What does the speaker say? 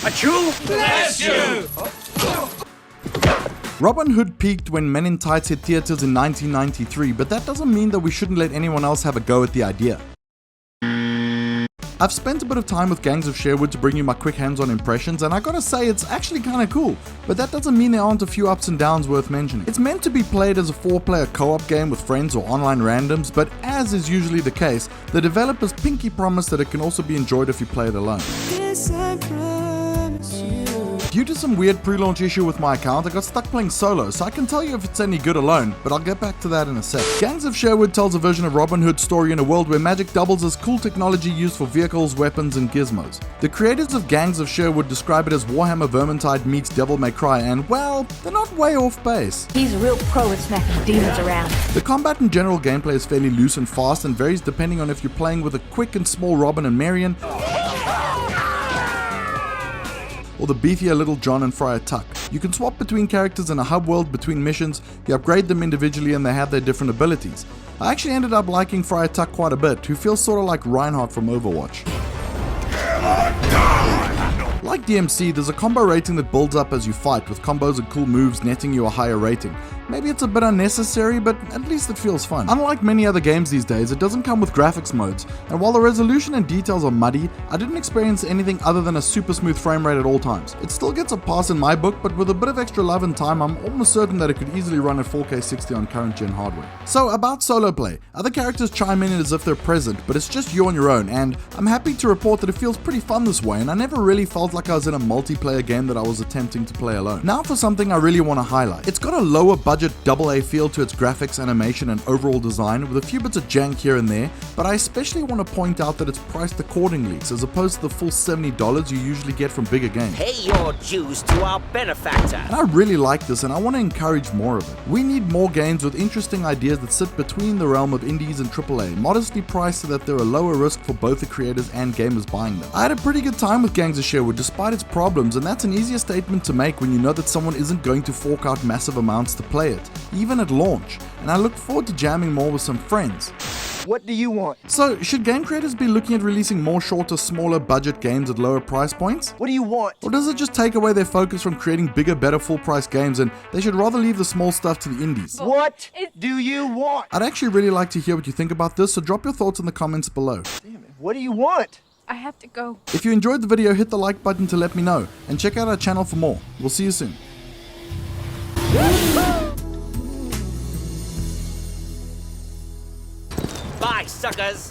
Achoo! Bless you! Robin Hood peaked when Men in Tights hit theaters in 1993, but that doesn't mean that we shouldn't let anyone else have a go at the idea. I've spent a bit of time with Gangs of Sherwood to bring you my quick hands-on impressions, and I gotta say it's actually kinda cool, but that doesn't mean there aren't a few ups and downs worth mentioning. It's meant to be played as a 4-player co-op game with friends or online randoms, but as is usually the case, the developers pinky promise that it can also be enjoyed if you play it alone. Due to some weird pre-launch issue with my account, I got stuck playing solo, so I can tell you if it's any good alone, but I'll get back to that in a sec. Gangs of Sherwood tells a version of Robin Hood's story in a world where magic doubles as cool technology used for vehicles, weapons, and gizmos. The creators of Gangs of Sherwood describe it as Warhammer Vermintide meets Devil May Cry, and well, they're not way off base. He's a real pro at smacking demons around. The combat and general gameplay is fairly loose and fast and varies depending on if you're playing with a quick and small Robin and Marion, or the beefier Little John and Friar Tuck. You can swap between characters in a hub world between missions, you upgrade them individually and they have their different abilities. I actually ended up liking Friar Tuck quite a bit, who feels sort of like Reinhardt from Overwatch. Like DMC, there's a combo rating that builds up as you fight, with combos and cool moves netting you a higher rating. Maybe it's a bit unnecessary, but at least it feels fun. Unlike many other games these days, it doesn't come with graphics modes, and while the resolution and details are muddy, I didn't experience anything other than a super smooth frame rate at all times. It still gets a pass in my book, but with a bit of extra love and time, I'm almost certain that it could easily run at 4K 60 on current gen hardware. So about solo play, other characters chime in as if they're present, but it's just you on your own, and I'm happy to report that it feels pretty fun this way, and I never really felt like I was in a multiplayer game that I was attempting to play alone. Now for something I really want to highlight. It's got a lower budget AA feel to its graphics, animation, and overall design, with a few bits of jank here and there, but I especially want to point out that it's priced accordingly, so as opposed to the full $70 you usually get from bigger games. Pay your dues to our benefactor. And I really like this, and I want to encourage more of it. We need more games with interesting ideas that sit between the realm of indies and AAA, modestly priced so that they're a lower risk for both the creators and gamers buying them. I had a pretty good time with Gangs of Sherwood despite its problems, and that's an easier statement to make when you know that someone isn't going to fork out massive amounts to play it, even at launch, and I look forward to jamming more with some friends. What do you want? So, should game creators be looking at releasing more shorter, smaller budget games at lower price points? What do you want? Or does it just take away their focus from creating bigger, better full price games, and they should rather leave the small stuff to the indies? What do you want? I'd actually really like to hear what you think about this, so drop your thoughts in the comments below. Damn it, what do you want? I have to go. If you enjoyed the video, hit the like button to let me know, and check out our channel for more. We'll see you soon. Bye, suckers.